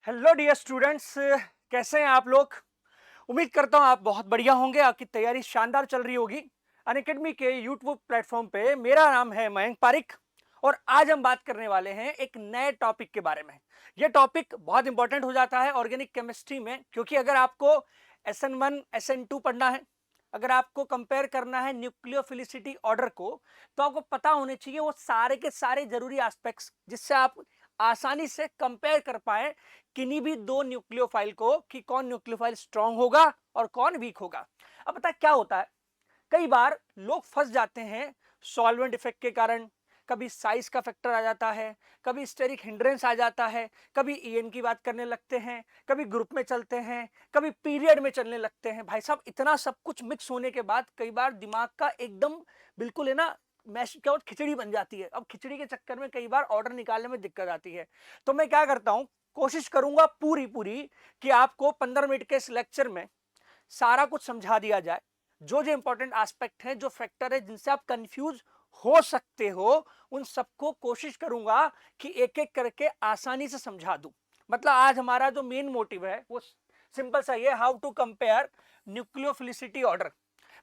Hello dear students, कैसे हैं आप लोग। उम्मीद करता हूं आप बहुत बढ़िया होंगे। आपकी तैयारी शानदार चल रही होगी। अनअकैडमी के यूट्यूब प्लेटफॉर्म पे मेरा नाम है मयंक पारिक और आज हम बात करने वाले हैं एक नए टॉपिक के बारे में। यह टॉपिक बहुत इंपॉर्टेंट हो जाता है ऑर्गेनिक केमिस्ट्री में, क्योंकि अगर आपको SN1 SN2 पढ़ना है, अगर आपको कंपेयर करना है न्यूक्लियोफिलिसिटी ऑर्डर को, तो आपको पता होने चाहिए वो सारे के सारे जरूरी एस्पेक्ट्स, जिससे आप आसानी से कंपेयर कर पाए किन्हीं भी दो न्यूक्लियोफाइल को कि कौन न्यूक्लियोफाइल स्ट्रांग होगा और कौन वीक होगा। अब पता क्या होता है, कई बार लोग फंस जाते हैं सॉल्वेंट इफेक्ट के कारण। कभी साइज का फैक्टर आ जाता है, कभी स्टेरिक हिंड्रेंस आ जाता है, कभी ईएन की बात करने लगते हैं, कभी ग्रुप में चलते हैं, कभी पीरियड में चलने लगते हैं। भाई साहब, इतना सब कुछ मिक्स होने के बाद कई बार दिमाग का एकदम बिल्कुल है ना, मैश क्या होता, खिचड़ी बन जाती है। अब खिचड़ी के चक्कर में कई बार ऑर्डर निकालने में दिक्कत आती है। तो मैं क्या करता हूं, कोशिश करूंगा पूरी पूरी कि आपको 15 मिनट के इस लेक्चर में सारा कुछ समझा दिया जाए। जो जो इंपॉर्टेंट एस्पेक्ट है, जो फैक्टर है जिनसे आप कंफ्यूज हो सकते हो, उन सबको कोशिश करूंगा कि एक एक करके आसानी से समझा दूं। मतलब आज हमारा जो मेन मोटिव है वो सिंपल सा ये, how to compare nucleophilicity order.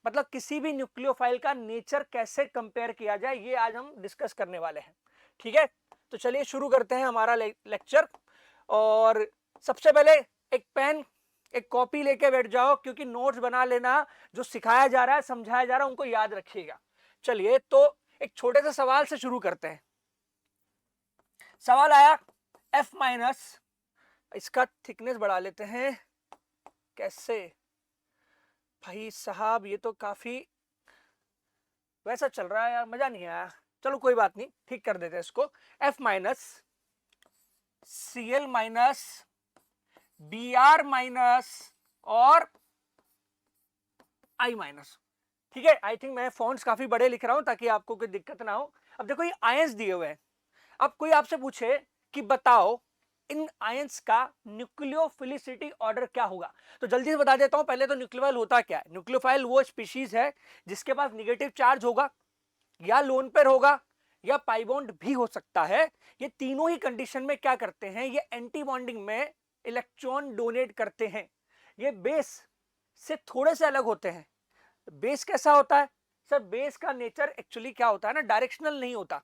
मतलब किसी भी न्यूक्लियोफाइल का नेचर कैसे कंपेयर किया जाए, ये आज हम डिस्कस करने वाले हैं। ठीक है, तो चलिए शुरू करते हैं हमारा लेक्चर। और सबसे पहले एक पेन एक कॉपी लेके बैठ जाओ, क्योंकि नोट्स बना लेना। जो सिखाया जा रहा है, समझाया जा रहा है, उनको याद रखिएगा। चलिए, तो एक छोटे से सवाल से शुरू करते हैं। सवाल आया F माइनस, इसका थिकनेस बढ़ा लेते हैं। कैसे भाई साहब, ये तो काफी वैसा चल रहा है यार, मजा नहीं आया। चलो कोई बात नहीं, ठीक कर देते हैं इसको। F minus Cl minus Br minus और I माइनस। ठीक है, आई थिंक मैं फॉन्ट्स काफी बड़े लिख रहा हूं ताकि आपको कोई दिक्कत ना हो। अब देखो, ये आयंस दिए हुए हैं। अब कोई आपसे पूछे कि बताओ इन आयंस का न्यूक्लियोफिलिसिटी ऑर्डर क्या होगा, तो जल्दी से बता देता हूं। पहले तो न्यूक्लियोफाइल होता क्या है। न्यूक्लियोफाइल वो स्पीशीज है जिसके पास निगेटिव चार्ज होगा, या लोन पेयर होगा, या पाई बॉन्ड भी हो सकता है। ये तीनों ही कंडीशन में क्या करते हैं, ये एंटी बॉन्डिंग में इलेक्ट्रॉन डोनेट करते हैं। ये बेस से थोड़े से अलग होते हैं। बेस कैसा होता है सर? बेस का नेचर एक्चुअली क्या होता है ना, डायरेक्शनल नहीं होता।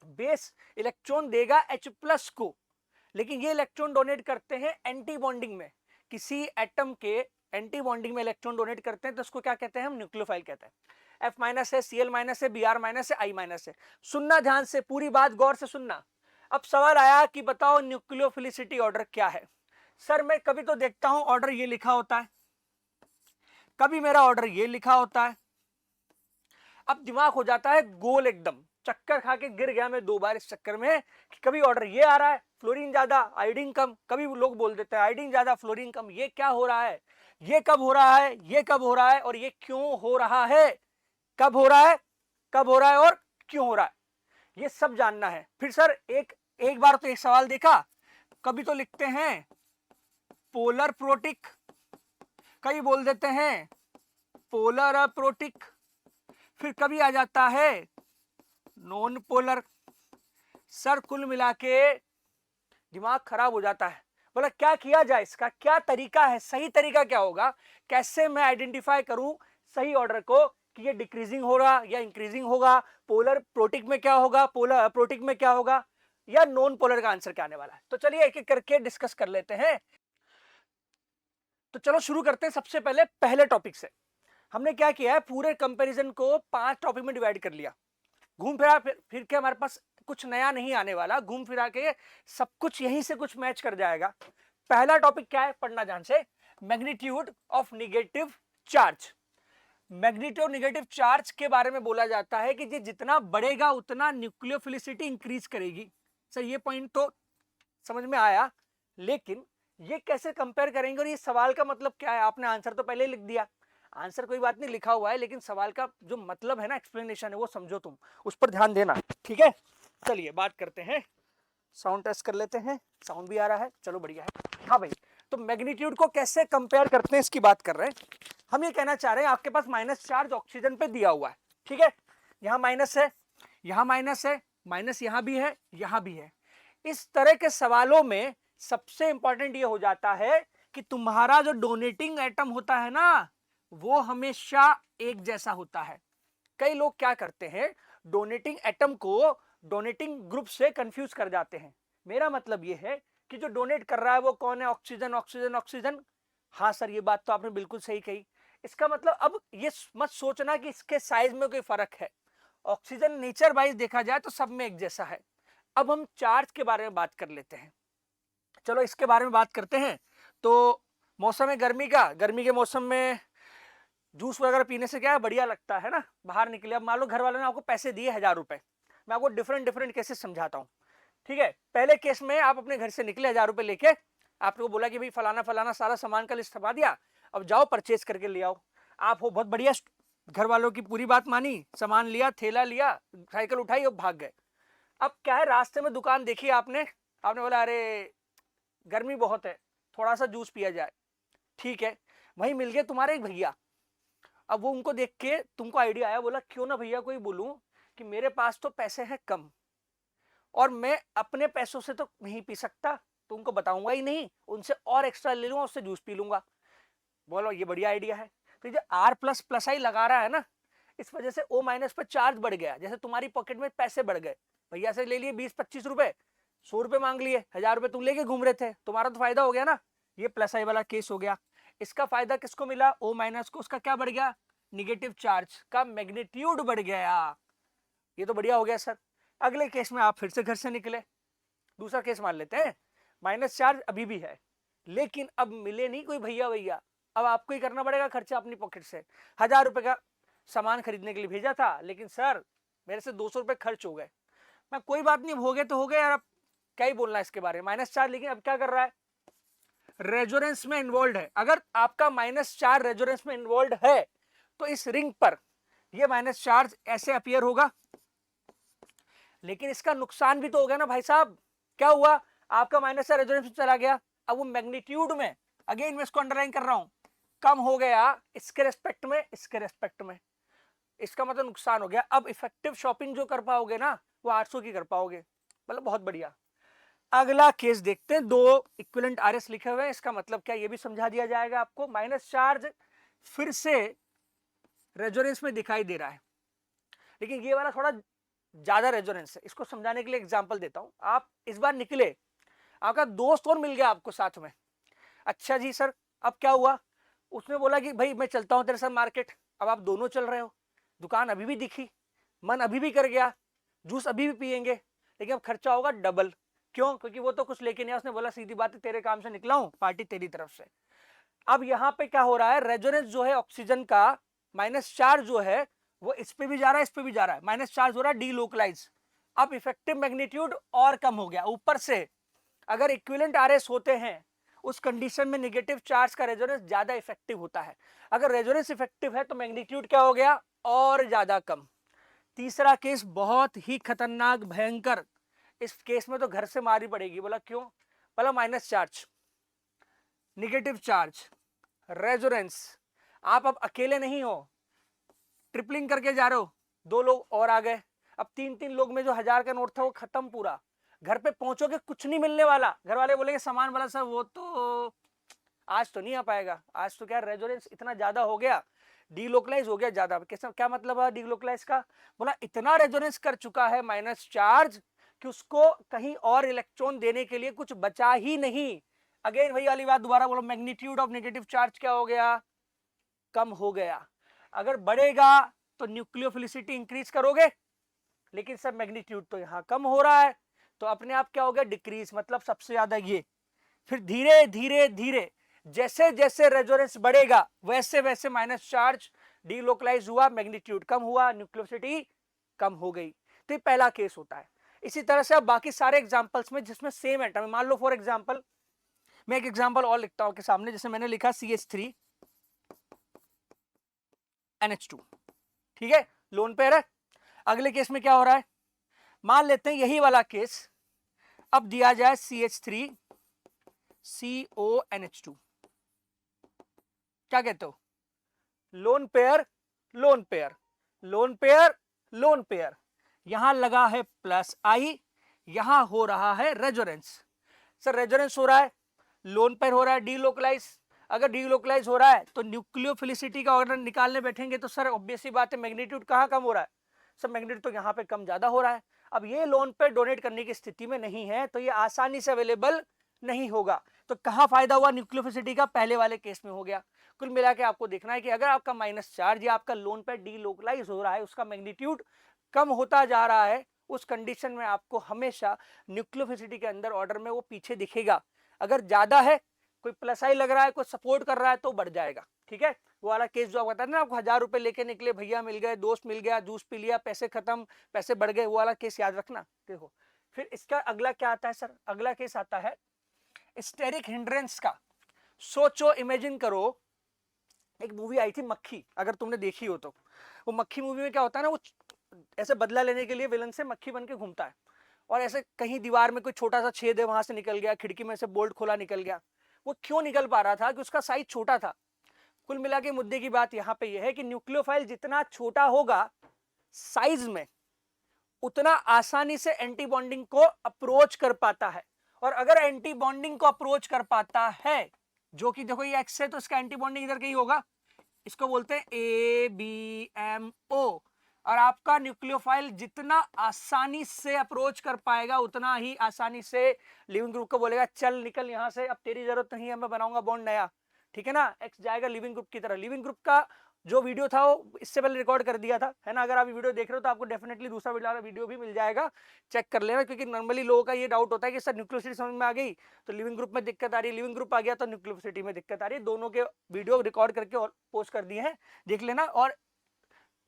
बेस इलेक्ट्रॉन देगा H+ को, लेकिन ये इलेक्ट्रॉन डोनेट करते हैं एंटी बॉन्डिंग में। किसी एटम के एंटी बॉन्डिंग में इलेक्ट्रॉन डोनेट करते हैं, तो उसको क्या कहते हैं, हम न्यूक्लियोफाइल कहते हैं। F माइनस है, Cl माइनस है, Br माइनस है, I माइनस है। सुनना ध्यान से, पूरी बात गौर से सुनना। अब सवाल आया कि बताओ न्यूक्लियोफिलिसिटी ऑर्डर क्या है। सर मैं कभी तो देखता हूं ऑर्डर ये लिखा होता है, कभी मेरा ऑर्डर ये लिखा होता है। अब दिमाग हो जाता है गोल, एकदम चक्कर खा के गिर गया मैं 2 बार इस चक्कर में कि कभी ऑर्डर ये आ रहा है फ्लोरीन ज्यादा आयोडीन कम, कभी लोग बोल देते हैं आयोडीन ज्यादा फ्लोरीन कम। ये क्या हो रहा है, ये कब हो रहा है, ये कब हो रहा है और ये क्यों हो रहा है। कब हो रहा है, कब हो रहा है और क्यों हो रहा है, ये सब जानना है। फिर सर एक एक बार तो एक सवाल देखा, कभी तो लिखते हैं पोलर प्रोटिक, कभी बोल देते हैं पोलर अप्रोटिक, फिर कभी आ जाता है नॉन पोलर। सर कुल मिला के दिमाग खराब हो जाता है। बोला क्या किया जाए, इसका क्या तरीका है, सही तरीका क्या होगा, कैसे मैं आइडेंटिफाई करूं सही ऑर्डर को कि ये डिक्रीजिंग हो रहा या इंक्रीजिंग होगा। पोलर प्रोटिक में क्या होगा, पोलर प्रोटिक में क्या होगा, या नॉन पोलर का आंसर क्या आने वाला है। तो चलिए एक एक करके डिस्कस कर लेते हैं। तो चलो शुरू करते हैं सबसे पहले पहले टॉपिक से। हमने क्या किया है, पूरे कंपैरिजन को 5 टॉपिक में डिवाइड कर लिया। घूम फिर के हमारे पास कुछ नया नहीं आने वाला, घूम फिरा के सब कुछ यहीं से कुछ मैच कर जाएगा। पहला टॉपिक क्या है, पढ़ना ध्यान से, magnitude of negative charge. Magnitude negative charge के बारे में बोला जाता है कि ये जितना बढ़ेगा उतना न्यूक्लियोफिलिसिटी इंक्रीज करेगी। सर ये पॉइंट तो समझ में आया, लेकिन ये कैसे कंपेयर करेंगे और ये सवाल का मतलब क्या है। आपने आंसर तो पहले ही लिख दिया, आंसर कोई बात नहीं लिखा हुआ है, लेकिन सवाल का जो मतलब है ना, एक्सप्लेनेशन है, वो समझो तुम, उस पर ध्यान देना। ठीक है, चलिए बात करते हैं। साउंड टेस्ट कर लेते हैं, साउंड भी आ रहा है, चलो बढ़िया है। हाँ भाई, तो मैग्नीट्यूड को कैसे कंपेयर करते हैं इसकी बात कर रहे हैं। हम ये कहना चाह रहे हैं आपके पास माइनस चार्ज ऑक्सीजन पे दिया हुआ है, ठीक है, यहाँ माइनस है, यहाँ माइनस है, माइनस यहाँ भी है, यहाँ भी है। इस तरह के सवालों में सबसे इंपॉर्टेंट ये हो जाता है कि तुम्हारा जो डोनेटिंग एटम होता है ना, वो हमेशा एक जैसा होता है। कई लोग क्या करते हैं, डोनेटिंग एटम को डोनेटिंग ग्रुप से कंफ्यूज कर जाते हैं। मेरा मतलब ये है कि जो डोनेट कर रहा है वो कौन है, ऑक्सीजन ऑक्सीजन ऑक्सीजन। हाँ सर, ये बात तो आपने बिल्कुल सही कही। इसका मतलब अब ये मत सोचना कि इसके साइज में कोई फर्क है। ऑक्सीजन नेचर वाइज देखा जाए तो सब में एक जैसा है। अब हम चार्ज के बारे में बात कर लेते हैं। चलो इसके बारे में बात करते हैं। तो मौसम है गर्मी का, गर्मी के मौसम में जूस वगैरह पीने से क्या है, बढ़िया लगता है ना। बाहर निकले, अब मान लो घर वालों ने आपको पैसे दिए 1000 रुपए। मैं आपको डिफरेंट डिफरेंट केसेस समझाता हूँ। ठीक है, पहले केस में आप अपने घर से निकले 1000 रुपए लेके, आपको बोला कि भाई फलाना फलाना सारा सामान का लिस्ट छपा दिया, अब जाओ परचेज करके ले आओ। आप हो बहुत बढ़िया, घर वालों की पूरी बात मानी, सामान लिया, थैला लिया, साइकिल उठाई और भाग गए। अब क्या है, रास्ते में दुकान देखी आपने, आपने बोला अरे गर्मी बहुत है, थोड़ा सा जूस पिया जाए। ठीक है, वहीं मिल गए तुम्हारे एक भैया। अब वो उनको देख के तुमको आइडिया आया, बोला क्यों ना भैया कोई बोलूं कि मेरे पास तो पैसे हैं कम और मैं अपने पैसों से तो नहीं पी सकता, तो उनको बताऊंगा ही नहीं, उनसे और एक्स्ट्रा ले लूंगा, उससे जूस पी लूंगा। बोलो ये बढ़िया आइडिया है। तो जो आर प्लस प्लस आई लगा रहा है ना, इस वजह से ओ माइनस पर चार्ज बढ़ गया। जैसे तुम्हारी पॉकेट में पैसे बढ़ गए, भैया से ले लिए 20-25 रुपए, 100 रुपए मांग लिए, 1000 रुपए तुम लेके घूम रहे थे, तुम्हारा तो फायदा हो गया ना। ये प्लस आई वाला केस हो गया। इसका फायदा किसको मिला, ओ माइनस को। उसका क्या बढ़ गया, निगेटिव चार्ज का मैग्नीट्यूड बढ़ गया। ये तो बढ़िया हो गया सर। अगले केस में आप फिर से घर से निकले, दूसरा केस मान लेते हैं, माइनस चार्ज अभी भी है, लेकिन अब मिले नहीं कोई भैया भैया, अब आपको ही करना पड़ेगा खर्चा अपनी पॉकेट से। 1000 रुपए का सामान खरीदने के लिए भेजा था, लेकिन सर मेरे से 200 रुपए खर्च हो गए। मैं कोई बात नहीं, हो गए तो हो गए यार, अब क्या ही बोलना है इसके बारे में, माइनस चार्ज। लेकिन अब क्या कर रहा है, रेजोनेंस में इन्वॉल्व है। अगर आपका माइनस चार्ज रेजोनेंस में इन्वॉल्व है तो इस रिंग पर यह माइनस चार्ज ऐसे अपीयर होगा। लेकिन इसका नुकसान भी तो हो गया ना भाई साहब। क्या हुआ, आपका माइनस चार्ज रेजोनेंस में चला गया, अब वो मैग्नीट्यूड में, अगेन मैं इसको अंडरलाइन कर रहा हूं, कम हो गया इसके रेस्पेक्ट में, इसके रेस्पेक्ट में। इसका मतलब नुकसान हो गया। अब इफेक्टिव शॉपिंग जो कर पाओगे ना, वो 800 की कर पाओगे, मतलब बहुत बढ़िया। अगला केस देखते हैं, दो इक्विवेलेंट आरएस लिखे हुए हैं। इसका मतलब क्या, ये भी समझा दिया जाएगा आपको। माइनस चार्ज फिर से रेजोनेंस में दिखाई दे रहा है, लेकिन ये वाला थोड़ा ज्यादा रेजोनेंस है। इसको समझाने के लिए एग्जांपल देता हूं। आप इस बार निकले, आपका दोस्त और मिल गया आपको साथ में। अच्छा जी सर, अब क्या हुआ, उसने बोला कि भाई मैं चलता हूं तेरे साथ मार्केट। अब आप दोनों चल रहे हो, दुकान अभी भी दिखी, मन अभी भी कर गया, जूस अभी भी पियेंगे, लेकिन अब खर्चा होगा डबल। क्यों, क्योंकि वो तो कुछ लेके नहीं आया, उसने बोला सीधी बात है तेरे काम से निकला हूं, पार्टी तेरी तरफ से। अब यहां पे क्या हो रहा है, रेजोनेंस जो है ऑक्सीजन का, माइनस चार्ज जो है वो इस पे भी जा रहा है, इस पे भी जा रहा है, माइनस चार्ज हो रहा है डीलोकलाइज। अब इफेक्टिव मैग्नीट्यूड और कम हो गया। ऊपर से अगर इक्विवेलेंट आरएस होते हैं, उस कंडीशन में नेगेटिव चार्ज का रेजोनेंस ज्यादा इफेक्टिव होता है। अगर रेजोनेंस इफेक्टिव है तो मैग्नीट्यूड क्या हो गया, और ज्यादा कम। तीसरा केस बहुत ही खतरनाक भयंकर, इस केस में तो घर से मारी पड़ेगी। बोला क्यों, बोला minus charge, negative charge, resonance. आप अब अकेले नहीं हो, ट्रिपलिंग करके जा रहे हो, दो लोग और आ गए। अब 3-3 लोग में जो 1000 का नोट था वो खत्म पूरा। घर पे पहुंचोगे कुछ नहीं मिलने वाला, घर वाले बोलेंगे सामान वाला सर वो तो आज तो नहीं आ पाएगा। आज तो क्या रेजोनेंस इतना ज्यादा हो गया, डीलोकलाइज हो गया ज्यादा। कैसा, क्या मतलब है डीलोकलाइज का, बोला इतना रेजोनेंस कर चुका है माइनस चार्ज कि उसको कहीं और इलेक्ट्रॉन देने के लिए कुछ बचा ही नहीं। अगेन वही वाली बात दोबारा बोलो, मैग्नीट्यूड ऑफ नेगेटिव चार्ज क्या हो गया, कम हो गया। अगर बढ़ेगा तो न्यूक्लियोफिलिसिटी इंक्रीज करोगे, लेकिन सर मैग्नीट्यूड तो यहां कम हो रहा है, तो अपने आप क्या हो गया, डिक्रीज, मतलब सबसे ज्यादा ये। फिर धीरे धीरे धीरे जैसे जैसे रेजोनेंस बढ़ेगा वैसे वैसे माइनस चार्ज डीलोकलाइज हुआ, मैग्नीट्यूड कम हुआ, न्यूक्लियोसिटी कम हो गई। तो ये पहला केस होता है। इसी तरह से अब बाकी सारे एग्जांपल्स में जिसमें सेम एटम, मान लो फॉर एग्जांपल, मैं एक एग्जांपल और लिखता हूं के सामने, जैसे मैंने लिखा CH3 NH2, ठीक है, लोन पेयर है। अगले केस में क्या हो रहा है, मान लेते हैं यही वाला केस, अब दिया जाए CH3 CONH2, क्या कहते हो, lone pair, lone pair, lone pair, lone pair. यहां लगा है प्लस आई, यहां हो रहा है रेजोनेंस। सर रेजोनेंस हो रहा है, लोन पेयर हो रहा है, डीलोकलाइज। अगर डीलोकलाइज हो रहा है तो न्यूक्लियोफिलिसिटी का ऑर्डर निकालने बैठेंगे तो सर ऑब्वियस सी बात है मैग्नीट्यूड कहाँ कम हो रहा है, सर मैग्नीट्यूड तो यहाँ पे कम ज्यादा हो रहा है। अब ये लोन पे डोनेट करने की स्थिति में नहीं है तो ये आसानी से अवेलेबल नहीं होगा। तो कहाँ फायदा हुआ न्यूक्लियोफिलिसिटी का, पहले वाले केस में हो गया। कुल मिला के आपको देखना है कि अगर आपका माइनस चार्ज या आपका लोन पे डीलोकलाइज हो रहा है, उसका मैग्नीट्यूड कम होता जा रहा है, उस कंडीशन में आपको हमेशा न्यूक्लियोफिलिसिटी के अंदर ऑर्डर में वो पीछे दिखेगा। अगर ज्यादा है, कोई प्लस आई लग रहा है, कोई सपोर्ट कर रहा है तो बढ़ जाएगा। ठीक है, वो वाला केस जो आप बताते ना, आपको 1000 रुपए लेके निकले, भैया मिल गए, दोस्त मिल गया, जूस पी लिया, पैसे खत्म, पैसे बढ़ गए, वो वाला केस याद रखना। देखो फिर इसका अगला क्या आता है सर, अगला केस आता है स्टेरिक हिंड्रेंस का। सोचो, इमेजिन करो, एक मूवी आई थी मक्खी, अगर तुमने देखी हो तो। वो मक्खी मूवी में क्या होता है ना, वो ऐसे बदला लेने के लिए विलन से मक्खी बन के घूमता है, और ऐसे कहीं दीवार में कोई छोटा सा छेद है, वहां से निकल गया, खिड़की में से बोल्ट खोला निकल गया। वो क्यों निकल पा रहा था कि उसका साइज छोटा था। कुल मिला के मुद्दे की बात यहाँ पे यह है कि न्यूक्लियोफाइल जितना छोटा होगा साइज में, उतना आसानी से एंटी बॉन्डिंग को अप्रोच कर पाता है। और अगर एंटी बॉन्डिंग को अप्रोच कर पाता है, जो कि देखो ये एक्स है तो इसका एंटी बॉन्डिंग इधर कहीं होगा, इसको बोलते हैं ABMO। और आपका न्यूक्लियोफाइल जितना आसानी से अप्रोच कर पाएगा, उतना ही आसानी से लिविंग ग्रुप को बोलेगा चल निकल यहां से, अब तेरी जरूरत नहीं है, मैं बनाऊंगा बॉन्ड नया। ठीक है ना, एक्स जाएगा लिविंग ग्रुप की तरह। लिविंग ग्रुप का जो वीडियो था वो इससे पहले रिकॉर्ड कर दिया था, है ना। अगर आप वीडियो देख रहे हो तो आपको डेफिनेटली दूसरा वीडियो भी मिल जाएगा, चेक कर लेना। क्योंकि नॉर्मली लोगों का ये डाउट होता है कि सर न्यूक्लियोसिटी समझ में आ गई तो लिविंग ग्रुप में दिक्कत आ रही है, लिविंग ग्रुप आ गया तो न्यूक्लियोसिटी में दिक्कत आ रही है। दोनों के वीडियो रिकॉर्ड करके और पोस्ट कर दिए हैं, देख लेना। और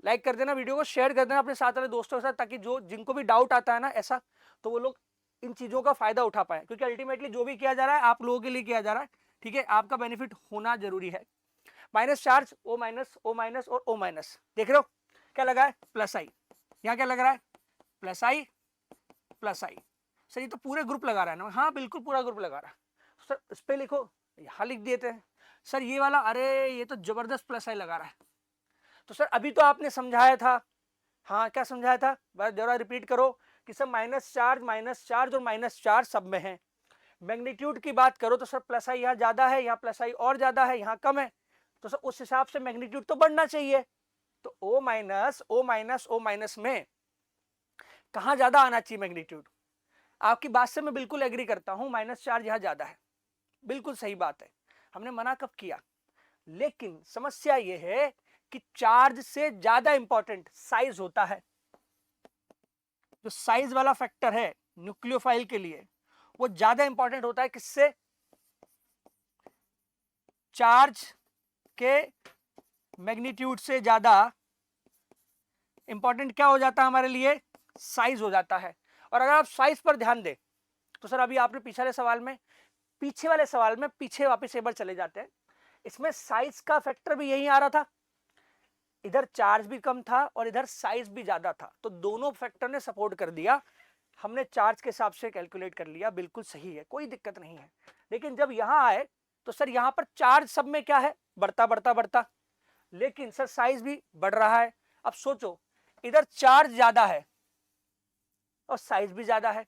लाइक कर देना वीडियो को, शेयर कर देना अपने साथ वाले दोस्तों के साथ, ताकि जो जिनको भी डाउट आता है ना ऐसा, तो वो लोग इन चीजों का फायदा उठा पाए। क्योंकि अल्टीमेटली जो भी किया जा रहा है आप लोगों के लिए किया जा रहा है। ठीक है, आपका बेनिफिट होना जरूरी है। Minus charge, O minus, O minus और O माइनस, देख रहे हो क्या लगा है, प्लस आई। यहाँ क्या लग रहा है, प्लस आई प्लस आई। सर ये तो पूरे ग्रुप लगा रहा है ना, हाँ बिल्कुल पूरा ग्रुप लगा रहा है। सर इस पे लिखो, यहाँ लिख देते हैं। सर ये वाला, अरे ये तो जबरदस्त प्लस आई लगा रहा है। तो सर अभी तो आपने समझाया था, हाँ क्या समझाया था, जरा रिपीट करो कि सर माइनस चार्ज और माइनस चार्ज सब में है। मैग्नीट्यूड की बात करो तो सर प्लस आई यहाँ ज्यादा है, यहाँ प्लस आई और ज्यादा है, यहाँ कम है, तो सर उस हिसाब से मैग्नीट्यूड तो बढ़ना चाहिए। तो O minus O minus O minus में कहाँ ज्यादा आना चाहिए मैग्नीट्यूड। आपकी बात से मैं बिल्कुल एग्री करता हूं, माइनस चार्ज यहाँ ज्यादा है, बिल्कुल सही बात है, हमने मना कब किया। लेकिन समस्या यह है कि चार्ज से ज्यादा इंपॉर्टेंट साइज होता है। जो साइज वाला फैक्टर है न्यूक्लियोफाइल के लिए, वो ज्यादा इंपॉर्टेंट होता है किससे, चार्ज के मैग्नीट्यूड से ज्यादा इंपॉर्टेंट क्या हो जाता है हमारे लिए, साइज हो जाता है। और अगर आप साइज पर ध्यान दें तो सर अभी आपने पीछे वाले सवाल में पीछे वापस एक बार चले जाते हैं, इसमें साइज का फैक्टर भी यही आ रहा था, इधर चार्ज भी कम था और इधर साइज भी ज्यादा था, तो दोनों फैक्टर ने सपोर्ट कर दिया। हमने चार्ज के हिसाब से कैलकुलेट कर लिया, बिल्कुल सही है, कोई दिक्कत नहीं है। लेकिन जब यहां आए तो सर यहां पर चार्ज सब में क्या है, बढ़ता बढ़ता बढ़ता, लेकिन सर साइज भी बढ़ रहा है। अब सोचो, इधर चार्ज ज्यादा है और साइज भी ज्यादा है,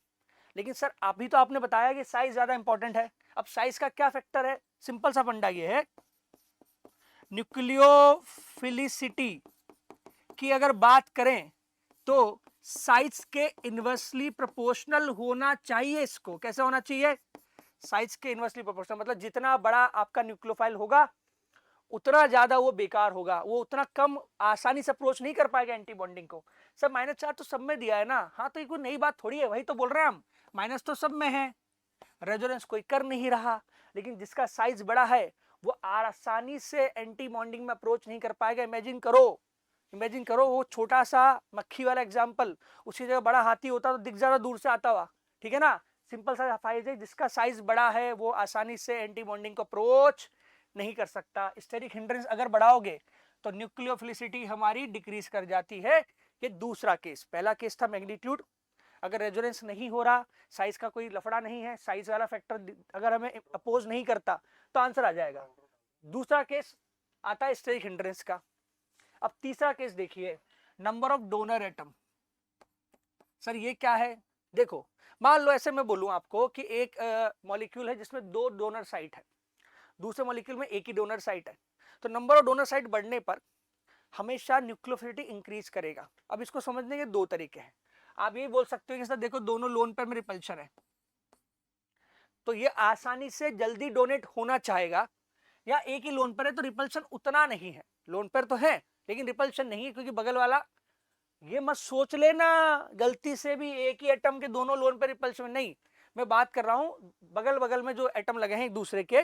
लेकिन सर अभी तो आपने बताया कि साइज ज्यादा इंपॉर्टेंट है। अब साइज का क्या फैक्टर है, सिंपल सा फंडा ये है, न्यूक्लियोफिलिसिटी की अगर बात करें तो साइज के इनवर्सली प्रोपोर्शनल होना चाहिए। इसको कैसे होना चाहिए, साइज के इनवर्सली प्रोपोर्शनल, मतलब जितना बड़ा आपका न्यूक्लियोफाइल होगा उतना ज्यादा वो बेकार होगा, वो उतना कम आसानी से अप्रोच नहीं कर पाएगा एंटी बॉन्डिंग को। सर माइनस चार्ज तो सब में दिया है ना, हाँ तो ये कोई नई बात थोड़ी है, वही तो बोल रहे हैं हम, माइनस तो सब में है, रेजोनेंस कोई कर नहीं रहा। लेकिन जिसका साइज बड़ा है वो आसानी से एंटी बॉन्डिंग में अप्रोच नहीं कर पाएगा। इमेजिन करो वो छोटा सा मक्खी वाला एग्जाम्पल, उसी जगह बड़ा हाथी होता तो दिख ज्यादा दूर से आता हुआ। ठीक है ना, सिंपल सा फाइज है, जिसका साइज बड़ा है वो आसानी से एंटी बॉन्डिंग को अप्रोच नहीं कर सकता। स्टेरिक हिंड्रेंस अगर बढ़ाओगे तो न्यूक्लियोफिलिसिटी हमारी डिक्रीज कर जाती है। ये दूसरा केस, पहला केस था मैग्नीट्यूड, अगर रेजोनेंस नहीं हो रहा, साइज का कोई लफड़ा नहीं है, साइज वाला फैक्टर अगर हमें अपोज नहीं करता तो आंसर आ जाएगा। दूसरा केस आता है स्टेरिक हिंड्रेंस का। अब तीसरा केस देखिए, number of donor atom. Sir ये क्या है, देखो मान लो ऐसे मैं बोलूं आपको कि एक मॉलिक्यूल है जिसमें 2 डोनर साइट है, दूसरे मॉलिक्यूल में एक ही डोनर साइट है, तो नंबर ऑफ डोनर साइट बढ़ने पर हमेशा न्यूक्लियोफिलिटी इंक्रीज करेगा। अब इसको समझने के 2 तरीके हैं। आप ये बोल सकते हो कि सर देखो दोनों लोन पेयर में रिपल्शन है, तो ये आसानी से जल्दी डोनेट होना चाहेगा, या एक ही लोन पेयर है तो रिपल्शन उतना नहीं है, लोन पेयर तो है लेकिन रिपल्शन नहीं है, क्योंकि बगल वाला, ये मत सोच लेना गलती से भी एक ही एटम के दोनों लोन पेयर रिपल्शन नहीं, मैं बात कर रहा हूं बगल बगल में जो एटम लगे हैं एक दूसरे के,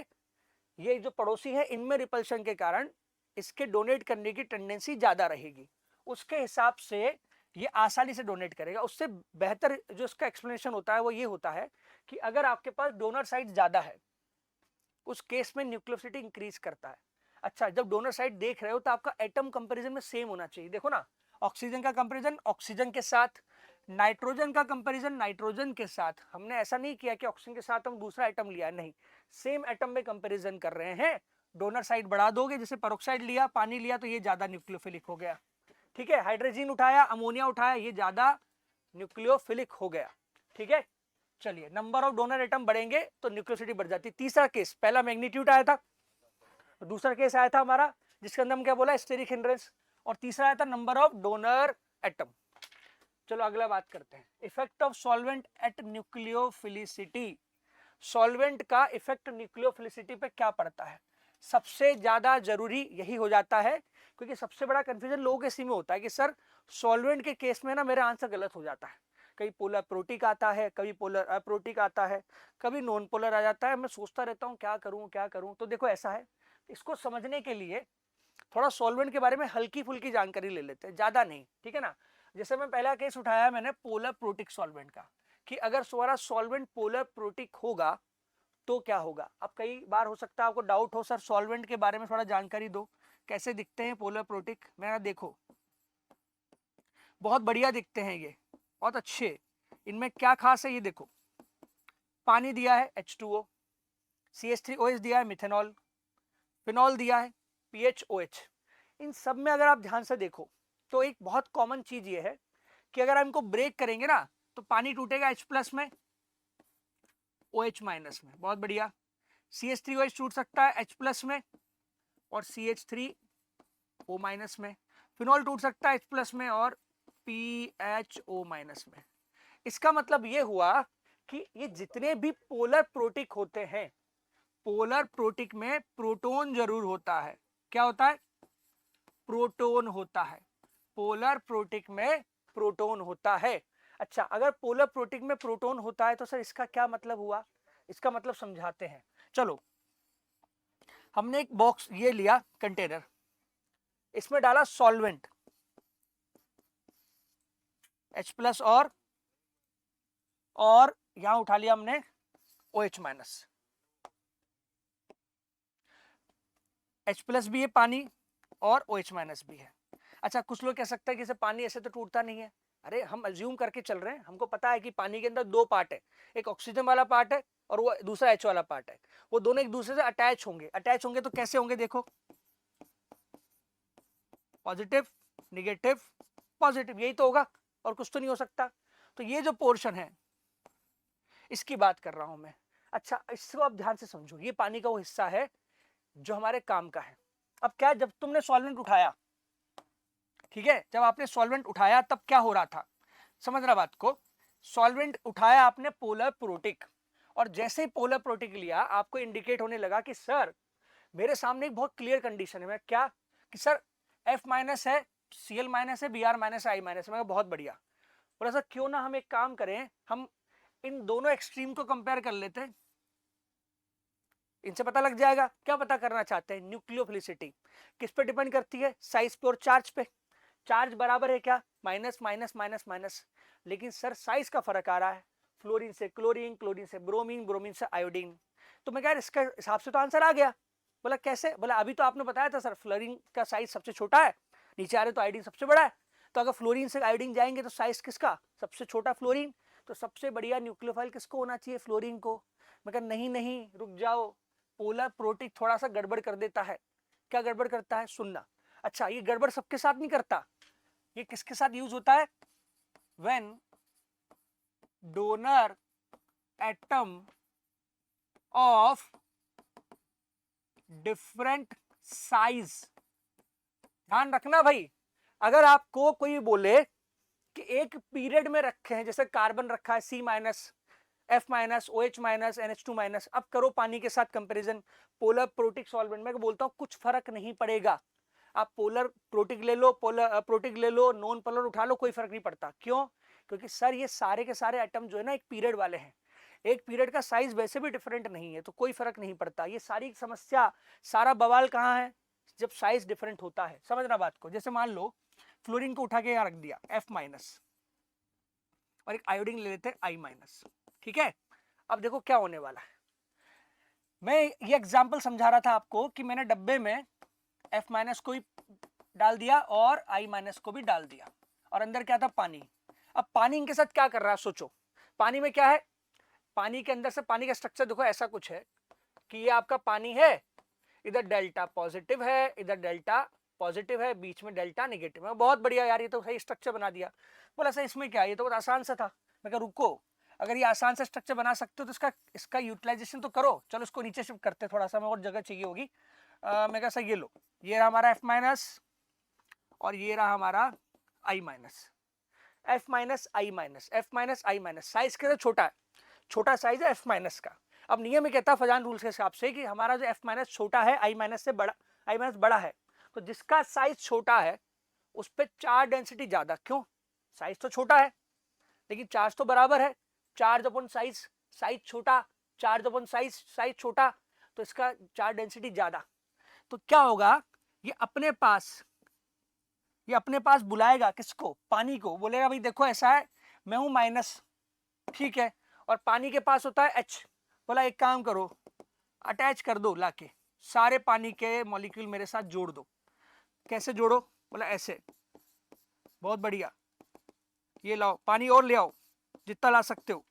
ये जो पड़ोसी है इनमें रिपल्शन के कारण इसके डोनेट करने की टेंडेंसी ज्यादा रहेगी, उसके हिसाब से ये आसानी से डोनेट करेगा। उससे बेहतर जो इसका एक्सप्लेनेशन होता है वो ये होता है कि अगर आपके पास डोनर साइट ज्यादा है उस केस में न्यूक्लियोसिटी इंक्रीज करता है। अच्छा, जब डोनर साइट देख रहे हो तो आपका एटम कंपैरिजन में सेम होना चाहिए। देखो ना, ऑक्सीजन का कंपैरिजन ऑक्सीजन के साथ, नाइट्रोजन का कंपैरिजन नाइट्रोजन के साथ, हमने ऐसा नहीं किया कि ऑक्सीजन के साथ हम दूसरा एटम लिया, नहीं, सेम एटम में कंपैरिजन कर रहे हैं। डोनर साइट बढ़ा दोगे, जैसे पेरोक्साइड लिया, पानी लिया, तो ये ज्यादा न्यूक्लियोफिलिक हो गया, ठीक है। हाइड्रोजन उठाया, अमोनिया उठाया, ये ज्यादा न्यूक्लियोफिलिक हो गया, ठीक है। चलिए, नंबर ऑफ डोनर एटम बढ़ेंगे तो न्यूक्लियोसिटी बढ़ जाती है। तीसरा केस, पहला मैग्नीट्यूड आया था, दूसरा केस आया था हमारा जिसके अंदर हम क्या बोला, स्टेरिक हिंड्रेंस, और तीसरा आया था नंबर ऑफ डोनर एटम। चलो अगला बात करते हैं, effect of solvent eight nucleophilicity. Solvent का इफेक्ट न्यूक्लियोफिलिसिटी पे क्या पड़ता है, सबसे ज्यादा जरूरी यही हो जाता है, क्योंकि सबसे बड़ा कंफ्यूजन लोगों के इसी में होता है कि सर सॉल्वेंट के केस में ना मेरा आंसर गलत हो जाता है, कभी पोलर प्रोटिक आता है, कभी पोलर अप्रोटिक आता है, कभी नॉन पोलर आ जाता है, मैं सोचता रहता हूँ क्या करूँ क्या करूँ। तो देखो ऐसा है, इसको समझने के लिए थोड़ा सॉल्वेंट के बारे में हल्की फुल्की जानकारी ले लेते हैं, ज्यादा नहीं, ठीक है ना। जैसे मैं पहला केस उठाया मैंने पोलर प्रोटिक सॉल्वेंट का, कि अगर तुम्हारा सॉल्वेंट पोलर प्रोटिक होगा तो क्या होगा। अब कई बार हो सकता है आपको डाउट हो, सर सॉल्वेंट के बारे में थोड़ा जानकारी दो, कैसे दिखते हैं पोलर प्रोटिक। मेरा देखो बहुत बढ़िया दिखते हैं ये, बहुत अच्छे। इनमें क्या खास है ये देखो, पानी दिया है H2O, CH3OH दिया है मिथेनॉल, फिनॉल दिया है PHOH। इन सब में अगर आप ध्यान से देखो तो एक बहुत कॉमन चीज ये है कि अगर हम इनको ब्रेक करेंगे ना तो पानी टूटेगा H प्लस में, OH माइनस में, बहुत बढ़िया। CH3OH टूट सकता है H प्लस में और CH3O माइनस में। फिनॉल टूट सकता है H प्लस में और PHO माइनस में। इसका मतलब ये हुआ कि ये जितने भी पोलर प्रोटिक होते हैं, पोलर प्रोटिक में प्रोटॉन जरूर होता है। क्या होता है, प्रोटॉन होता है, पोलर प्रोटिक में प्रोटॉन होता है। अच्छा, अगर पोलर प्रोटिक में प्रोटॉन होता है तो सर इसका क्या मतलब हुआ, इसका मतलब समझाते हैं। चलो, हमने एक बॉक्स ये लिया कंटेनर, इसमें डाला सॉल्वेंट H प्लस और यहां उठा लिया हमने OH माइनस। H प्लस भी है पानी और OH माइनस भी है। अच्छा, कुछ लोग कह सकते हैं कि पानी ऐसे तो टूटता नहीं है। अरे हम अज्यूम करके चल रहे हैं, हमको पता है कि पानी के अंदर 2 पार्ट है, एक ऑक्सीजन वाला पार्ट है और वो दूसरा H वाला पार्ट है, वो दोनों एक दूसरे से अटैच होंगे। अटैच होंगे तो कैसे होंगे, देखो पॉजिटिव निगेटिव पॉजिटिव, यही तो होगा और कुछ तो नहीं हो सकता। तो ये जो पोर्शन है इसकी बात कर रहा हूं मैं। अच्छा, इसको आप ध्यान से समझो, ये पानी का वो हिस्सा है जो हमारे काम का है। अब क्या, जब तुमने सॉल्वेंट उठाया, ठीक है, जब आपने सॉल्वेंट उठाया तब क्या हो रहा था, समझना बात को। सॉल्वेंट उठाया आपने पोलर प्रोटिक, और जैसे ही पोलर प्रोटिक लिया आपको इंडिकेट होने लगा कि सर मेरे सामने एक बहुत क्लियर कंडीशन है। मैं क्या कि सर F माइनस है, Cl माइनस है, Br माइनस है, I माइनस है। मैं बहुत बढ़िया। बोला सर क्यों ना हम एक काम करें, हम इन दोनों एक्सट्रीम को कंपेयर कर लेते हैं, इनसे पता लग जाएगा। क्या पता करना चाहते हैं, न्यूक्लियोफिलिसिटी किस पे डिपेंड करती है, साइज पे और चार्ज पे। चार्ज बराबर है क्या, माइनस माइनस माइनस माइनस, लेकिन सर साइज का फर्क आ रहा है, फ्लोरीन से क्लोरीन, क्लोरीन से ब्रोमीन, ब्रोमीन से आयोडीन। तो मैं कह रहा इसका हिसाब से तो आंसर आ गया। बोला कैसे, बोला अभी तो आपने बताया था सर फ्लोरीन का साइज सबसे छोटा है, नीचे आ रहे तो आयोडीन सबसे बड़ा है, तो अगर फ्लोरीन से आयोडीन जाएंगे तो साइज किसका सबसे छोटा, फ्लोरीन। तो सबसे बढ़िया न्यूक्लियोफाइल किसको होना चाहिए, फ्लोरीन को। मैं कहा नहीं नहीं रुक जाओ, पोलर प्रोटिक थोड़ा सा गड़बड़ कर देता है। क्या गड़बड़ करता है, सुनना। अच्छा, ये गड़बड़ सबके साथ नहीं करता, ये किसके साथ यूज होता है, when donor atom of different size. ध्यान रखना भाई, अगर आपको कोई बोले कि एक पीरियड में रखे हैं, जैसे कार्बन रखा है C-, F-, OH-, NH2-, अब करो पानी के साथ कंपैरिजन पोलर प्रोटिक सॉल्वेंट में, बोलता हूं कुछ फर्क नहीं पड़ेगा। आप पोलर प्रोटिक ले लो, पोलर प्रोटिक ले लो, नॉन पोलर उठा लो, कोई फर्क नहीं पड़ता। क्यों? क्योंकि सर ये सारे के सारे एटम जो है ना एक पीरियड वाले हैं, एक पीरियड का साइज वैसे भी डिफरेंट नहीं है, तो कोई फर्क नहीं पड़ता। ये सारी समस्या, सारा बवाल कहाँ है? जब साइज डिफरेंट होता है। समझना बात को। जैसे मान लो फ्लोरीन को उठा के यहाँ रख दिया F-, और एक आयोडीन ले लेते हैं I-। ठीक है, अब देखो क्या होने वाला है। मैं ये एग्जांपल समझा रहा था आपको कि मैंने डब्बे में F- को भी डाल दिया और I- को भी डाल दिया, और अंदर क्या था? पानी। अब पानी इनके साथ क्या कर रहा है सोचो। पानी में क्या है? पानी के अंदर से पानी का स्ट्रक्चर देखो ऐसा कुछ है कि ये आपका पानी है, इधर डेल्टा पॉजिटिव है, इधर डेल्टा पॉजिटिव है, बीच में डेल्टा नेगेटिव है। बहुत बढ़िया यार, ये तो सही स्ट्रक्चर बना दिया। बोला सर इसमें क्या है, ये तो बहुत आसान सा था। मैं कहा रुको, अगर ये आसान सा स्ट्रक्चर बना सकते हो तो इसका यूटिलाइजेशन तो करो। चलो इसको नीचे शिफ्ट करते थोड़ा सा, मैं और जगह चाहिए होगी। मैं कहा सर ये लो, ये रहा हमारा F- और ये रहा हमारा I-। F- I-, साइज कैसे छोटा है? छोटा साइज है F- का। अब नियम में कहता है फजान रूल्स के हिसाब से कि हमारा जो F- छोटा है, I- से बड़ा, I- बड़ा है, तो जिसका साइज छोटा है उस पर चार्ज डेंसिटी ज्यादा। क्यों? साइज तो छोटा है लेकिन चार्ज तो बराबर है। चार्ज अपॉन साइज, साइज छोटा, चार्ज अपॉन साइज, साइज छोटा, तो इसका चार्ज डेंसिटी ज्यादा। तो क्या होगा, ये अपने पास बुलाएगा किसको? पानी को। बोलेगा भाई देखो ऐसा है, मैं हूं माइनस, ठीक है, और पानी के पास होता है H। बोला एक काम करो, अटैच कर दो लाके, सारे पानी के मॉलिक्यूल मेरे साथ जोड़ दो। कैसे जोड़ो? बोला ऐसे। बहुत बढ़िया, ये लाओ पानी और ले आओ जितना ला सकते हो।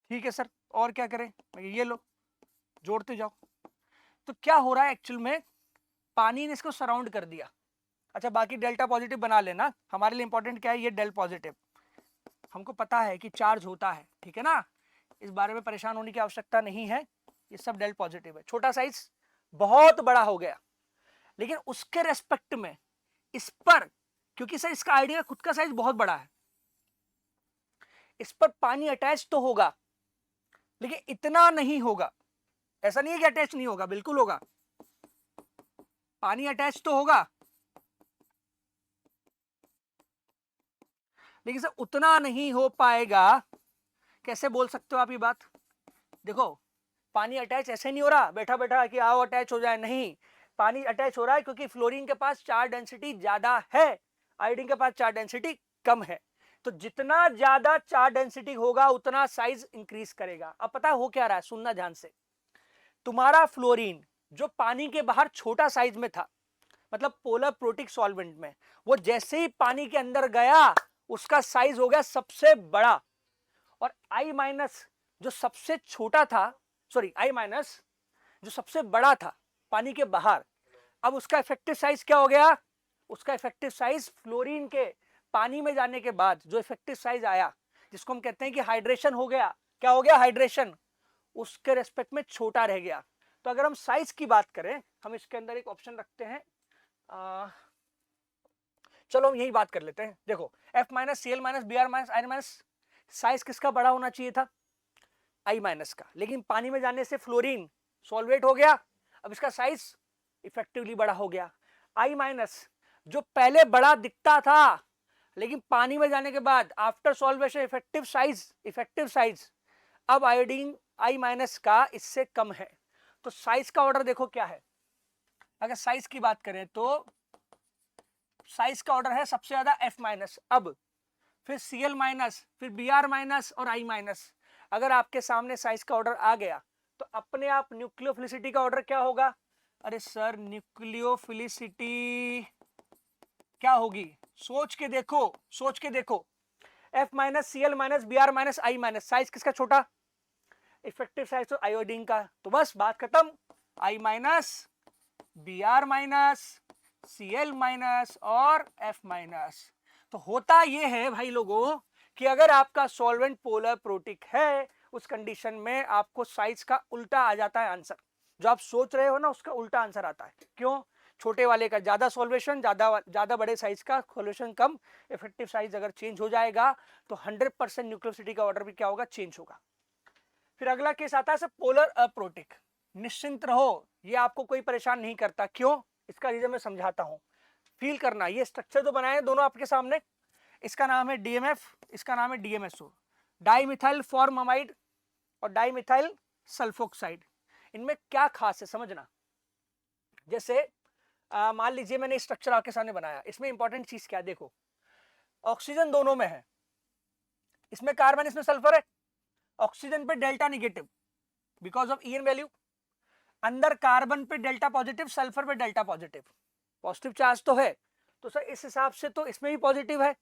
ठीक है सर, और क्या करें? ये लो, जोड़ते जाओ। तो क्या हो रहा है एक्चुअल में, पानी ने इसको सराउंड कर दिया। अच्छा बाकी डेल्टा पॉजिटिव बना लेना, हमारे लिए इंपॉर्टेंट क्या है? ये डेल पॉजिटिव। हमको पता है कि चार्ज होता है, ठीक है ना, इस बारे में परेशान होने की आवश्यकता नहीं है। ये सब डेल पॉजिटिव है। छोटा साइज बहुत बड़ा हो गया, लेकिन उसके रेस्पेक्ट में इस पर, क्योंकि सर इसका आइडिया खुद का साइज बहुत बड़ा है, इस पर पानी अटैच तो होगा लेकिन इतना नहीं होगा। ऐसा नहीं है कि अटैच नहीं होगा, बिल्कुल होगा, पानी अटैच तो होगा, लेकिन सर उतना नहीं हो पाएगा। कैसे बोल सकते हो आप ये बात? देखो पानी अटैच ऐसे नहीं हो रहा बैठा बैठा कि आओ अटैच हो जाए, नहीं, पानी अटैच हो रहा है क्योंकि फ्लोरीन के पास चार्ज डेंसिटी ज्यादा है, आयोडीन के पास चार्ज डेंसिटी कम है। तो जितना ज्यादा चार्ज डेंसिटी होगा उतना साइज इंक्रीज करेगा। अब पता हो क्या रहा है, सुनना ध्यान से। तुम्हारा फ्लोरीन जो पानी के बाहर छोटा साइज में था, मतलब पोलर प्रोटिक सॉल्वेंट में, वो जैसे ही पानी के अंदर गया उसका साइज हो गया सबसे बड़ा। और I- जो सबसे छोटा था, सॉरी I- जो सबसे बड़ा था पानी के बाहर, अब उसका इफेक्टिव साइज क्या हो गया? उसका इफेक्टिव साइज फ्लोरीन के पानी में जाने के बाद जो इफेक्टिव साइज आया, जिसको हम कहते हैं कि हाइड्रेशन हो गया। क्या हो गया? हाइड्रेशन। उसके रेस्पेक्ट में छोटा रह गया। तो अगर हम साइज की बात करें, हम इसके अंदर एक ऑप्शन रखते हैं, चलो हम यही बात कर लेते हैं। देखो F- Cl- Br- Iron- size किसका बड़ा होना चाहिए था? I- का, लेकिन पानी में जाने से फ्लोरीन सॉल्वेट हो गया, अब इसका साइज इफेक्टिवली बड़ा हो गया। I- जो पहले बड़ा दिखता था लेकिन पानी में जाने के बाद आफ्टर सॉल्वेशन इफेक्टिव साइज अब आयोडीन I- का इससे कम है। तो साइज का ऑर्डर देखो क्या है। अगर साइज की बात करें तो साइज का ऑर्डर है सबसे ज्यादा F-, अब फिर Cl-, फिर Br- और I-। अगर आपके सामने साइज का ऑर्डर आ गया तो अपने आप न्यूक्लियोफिलिसिटी का ऑर्डर क्या होगा? अरे सर न्यूक्लियोफिलिसिटी क्या होगी? सोच के देखो, सोच के देखो। F-, Cl-, Br- I-, size किसका छोटा? इफेक्टिव साइज तो आयोडीन का, तो बस बात खत्म, I minus, Br minus, Cl minus और F माइनस। तो होता ये है भाई लोगों कि अगर आपका सॉल्वेंट पोलर प्रोटिक है, उस कंडीशन में आपको साइज का उल्टा आ जाता है आंसर, जो आप सोच रहे हो ना उसका उल्टा आंसर आता है। क्यों? छोटे वाले का ज्यादा सॉल्वेशन, ज्यादा बड़े साइज का सॉल्वेशन कम, इफेक्टिव साइज अगर चेंज हो जाएगा तो 100% न्यूक्लियोसिटी का ऑर्डर भी क्या होगा, चेंज होगा। फिर अगला केस आता है पोलर अप्रोटिक। निश्चिंत रहो, ये आपको कोई परेशान नहीं करता। क्यों? इसका रीजन मैं समझाता हूं, फील करना। ये स्ट्रक्चर तो बनाए दोनों आपके सामने, इसका नाम है डीएमएफ, इसका नाम है डीएमएसओ, डाइमिथाइल फॉर्मामाइड और डाइमिथाइल सल्फोक्साइड। इनमें क्या खास है समझना। जैसे मान लीजिए मैंने स्ट्रक्चर आपके सामने बनाया, इसमें इंपॉर्टेंट चीज क्या है, देखो ऑक्सीजन दोनों में है, इसमें कार्बन इसमें सल्फर है, ऑक्सीजन पे delta negative because of EN value, अंदर कार्बन पे डेल्टा पॉजिटिव, सल्फर पे डेल्टा पॉजिटिव, पॉजिटिव चार्ज तो है, तो सर इस हिसाब से तो इसमें भी पॉजिटिव है,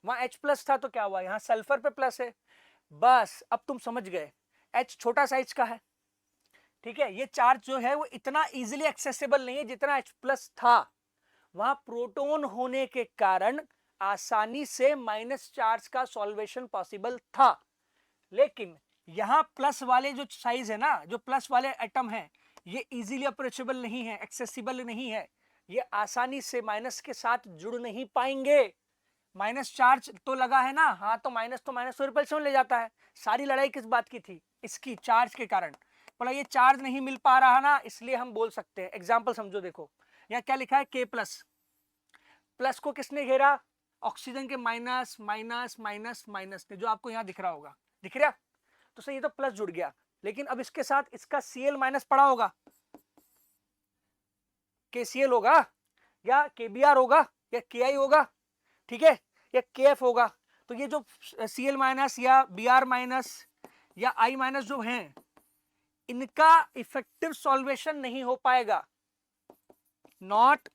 वहां H प्लस था तो क्या हुआ, यहाँ सल्फर पे प्लस है। बस अब तुम समझ गए, H छोटा साइज का है, ठीक है। ये चार्ज जो है वो इतना इजीली एक्सेसिबल नहीं है जितना H प्लस था, वहां प्रोटॉन होने के कारण आसानी से माइनस चार्ज का सॉल्वेशन पॉसिबल था। लेकिन यहां प्लस वाले जो साइज है ना, जो प्लस वाले एटम है, ये इजीली अप्रोचेबल नहीं है, एक्सेसिबल नहीं है, ये आसानी से माइनस के साथ जुड़ नहीं पाएंगे। माइनस चार्ज तो लगा है ना, हाँ तो माइनस तो रिपल्शन ले जाता है। सारी लड़ाई किस बात की थी, इसकी चार्ज के कारण। बोला ये चार्ज नहीं मिल पा रहा ना, इसलिए हम बोल सकते हैं। एग्जाम्पल समझो, देखो यहाँ क्या लिखा है, K प्लस, प्लस को किसने घेरा, ऑक्सीजन के माइनस माइनस माइनस माइनस ने, जो आपको यहाँ दिख रहा होगा, दिख रहा, तो सही ये तो प्लस जुड़ गया। लेकिन अब इसके साथ इसका Cl माइनस पड़ा होगा, KCl होगा या KBr होगा या Ki होगा, ठीक है, या KF होगा। तो ये जो Cl माइनस या Br माइनस या I माइनस जो हैं, इनका इफेक्टिव सॉल्वेशन नहीं हो पाएगा, not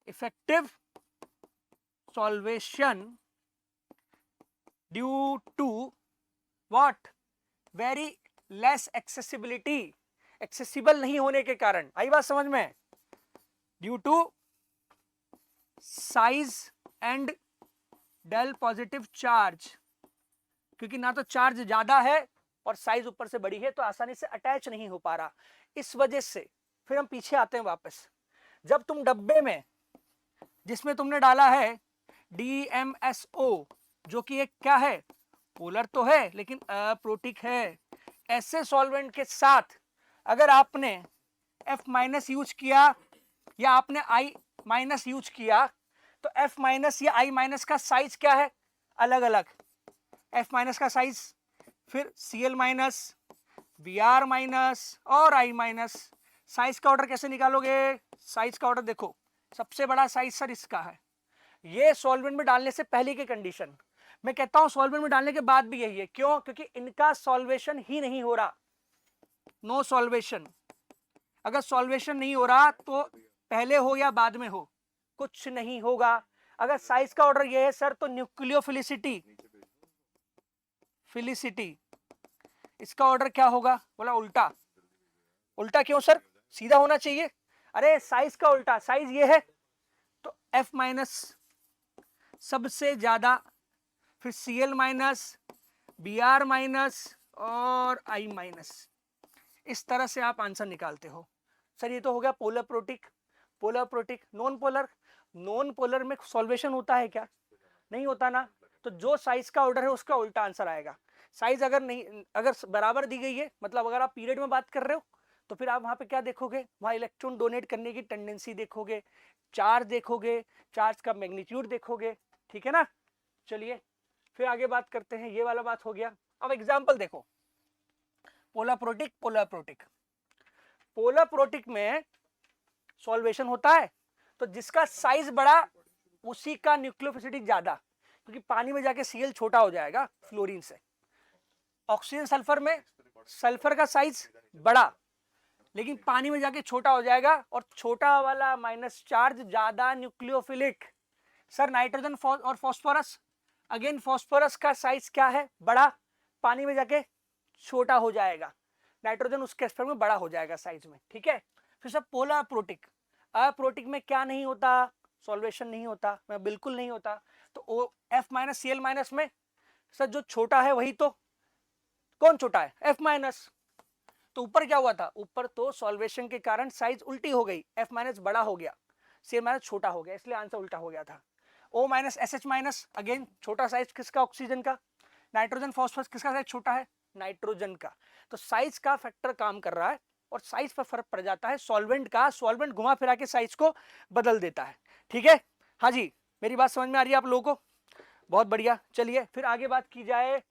effective solvation due to what, very less accessibility, accessible नहीं होने के कारण। आई बात समझ में, due to size and del positive charge, क्योंकि ना तो चार्ज ज्यादा है और साइज ऊपर से बड़ी है, तो आसानी से अटैच नहीं हो पा रहा, इस वजह से। फिर हम पीछे आते हैं वापस, जब तुम डब्बे में जिसमें तुमने डाला है DMSO, जो कि एक क्या है, पोलर तो है लेकिन अप्रोटिक है, ऐसे सॉल्वेंट के साथ अगर आपने F माइनस यूज किया या आपने I माइनस यूज किया, तो F माइनस या I माइनस का साइज क्या है, अलग अलग। F माइनस का साइज, फिर Cl माइनस, Br माइनस और I माइनस, साइज का ऑर्डर कैसे निकालोगे, साइज का ऑर्डर देखो, सबसे बड़ा साइज सर इसका है। ये सॉल्वेंट में डालने से पहले की कंडीशन, मैं कहता हूं सॉल्वेंट में डालने के बाद भी यही है। क्यों? क्योंकि इनका सॉल्वेशन ही नहीं हो रहा, नो सॉल्वेशन। अगर सॉल्वेशन नहीं हो रहा तो पहले हो या बाद में हो, कुछ नहीं होगा। अगर साइज का ऑर्डर ये है सर, तो न्यूक्लियोफिलिसिटी, फिलिसिटी, इसका ऑर्डर क्या होगा, बोला उल्टा। उल्टा क्यों सर, सीधा होना चाहिए। अरे साइज का उल्टा, साइज ये है तो F माइनस सबसे ज्यादा, फिर Cl माइनस, Br माइनस और I माइनस। इस तरह से आप आंसर निकालते हो। सर ये तो हो गया polar protic. Polar protic, non polar, non polar में सॉल्वेशन होता है क्या, नहीं होता ना, तो जो साइज का ऑर्डर है उसका उल्टा आंसर आएगा। साइज अगर नहीं, अगर बराबर दी गई है, मतलब अगर आप पीरियड में बात कर रहे हो, तो फिर आप वहां पे क्या देखोगे, वहां इलेक्ट्रॉन डोनेट करने की टेंडेंसी देखोगे, चार्ज देखोगे, चार्ज का मैग्नीट्यूड देखोगे, ठीक है ना। चलिए फिर आगे बात करते हैं, ये वाला बात हो गया। अब एग्जांपल देखो, polar protic, polar protic, polar protic में सॉल्वेशन होता है, तो जिसका साइज बड़ा उसी का न्यूक्लियोफिलिसिटी ज्यादा, क्योंकि पानी में जाके Cl छोटा हो जाएगा फ्लोरीन से। ऑक्सीजन सल्फर में सल्फर का साइज बड़ा, लेकिन पानी में जाके छोटा हो जाएगा, और छोटा वाला माइनस चार्ज ज्यादा न्यूक्लियोफिलिक। सर नाइट्रोजन और फॉस्फोरस, अगेन फॉस्फोरस का साइज क्या है, बड़ा, पानी में जाके छोटा हो जाएगा, नाइट्रोजन उसके एस्पेक्ट में बड़ा हो जाएगा साइज में, ठीक है। फिर सब पोलर अप्रोटिक, अप्रोटिक में क्या नहीं होता, सॉल्वेशन नहीं होता, मैं बिल्कुल नहीं होता। तो O F minus C L minus में सर जो छोटा है वही तो, कौन छोटा है, एफ माइनस। तो ऊपर क्या हुआ था, ऊपर तो सॉल्वेशन के कारण साइज उल्टी हो गई, एफ माइनस बड़ा हो गया, सी एल माइनस छोटा हो गया, इसलिए आंसर उल्टा हो गया था। O minus S H minus, again छोटा साइज किसका, ऑक्सीजन का। नाइट्रोजन फॉस्फोरस किसका साइज छोटा है, नाइट्रोजन का। तो साइज का फैक्टर काम कर रहा है और साइज पर फर्क पड़ जाता है सॉल्वेंट का, सॉल्वेंट घुमा फिरा के साइज को बदल देता है, ठीक है। हाँ जी, मेरी बात समझ में आ रही है आप लोगों को, बहुत बढ़िया। चलिए फिर आगे बात की जाए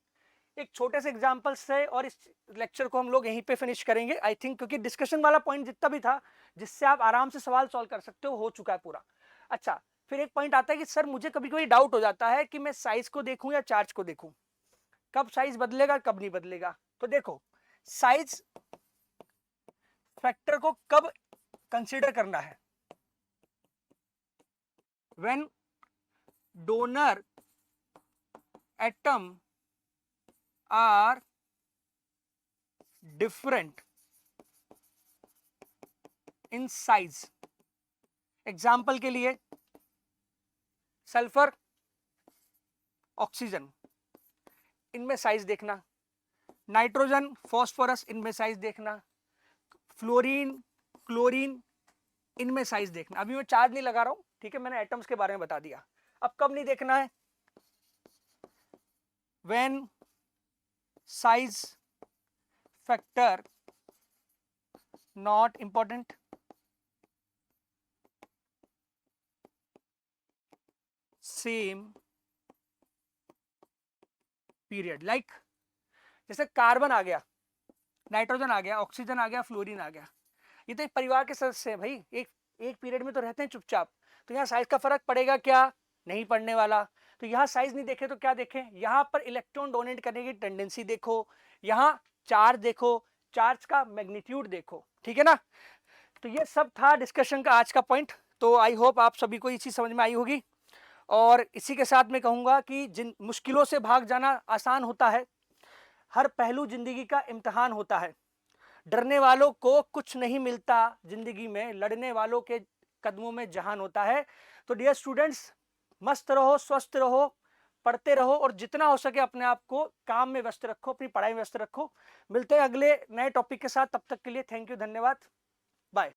एक छोटे से एग्जांपल से, और इस लेक्चर को हम लोग यहीं पे फिनिश करेंगे आई थिंक, क्योंकि डिस्कशन वाला पॉइंट जितना भी था जिससे आप आराम से सवाल सॉल्व कर सकते हो चुका है पूरा। अच्छा, फिर एक पॉइंट आता है कि सर मुझे कभी कभी डाउट हो जाता है कि मैं साइज को देखूं या चार्ज को देखूं, कब साइज बदलेगा कब नहीं बदलेगा। तो देखो, साइज फैक्टर को कब कंसीडर करना है, when donor atom are different in size. Example के लिए सल्फर, ऑक्सीजन, इनमें साइज देखना, नाइट्रोजन, फॉस्फोरस, इनमें साइज देखना, फ्लोरीन, क्लोरीन, इनमें साइज देखना। अभी मैं चार्ज नहीं लगा रहा हूं, ठीक है, मैंने एटम्स के बारे में बता दिया। अब कब नहीं देखना है, when size factor not important, same period. Like जैसे कार्बन आ गया, नाइट्रोजन आ गया, ऑक्सीजन आ गया, फ्लोरीन आ गया, ये तो एक परिवार के सदस्य हैं भाई, एक एक पीरियड में तो रहते हैं चुपचाप। तो यहाँ साइज का फर्क पड़ेगा क्या, नहीं पड़ने वाला। तो यहाँ साइज नहीं देखे तो क्या देखें, यहाँ पर इलेक्ट्रॉन डोनेट करने की टेंडेंसी देखो, यहाँ चार्ज देखो, चार्ज का मैग्नीट्यूड देखो, ठीक है ना। तो ये सब था डिस्कशन का आज का पॉइंट। तो आई होप आप सभी को ये चीज समझ में आई होगी। और इसी के साथ मैं कहूंगा कि जिन मुश्किलों से भाग जाना आसान होता है, हर पहलू जिंदगी का इम्तिहान होता है, डरने वालों को कुछ नहीं मिलता जिंदगी में, लड़ने वालों के कदमों में जहान होता है। तो डियर स्टूडेंट्स, मस्त रहो, स्वस्थ रहो, पढ़ते रहो और जितना हो सके अपने आप को काम में व्यस्त रखो, अपनी पढ़ाई में व्यस्त रखो। मिलते हैं अगले नए टॉपिक के साथ, तब तक के लिए थैंक यू, धन्यवाद, बाय।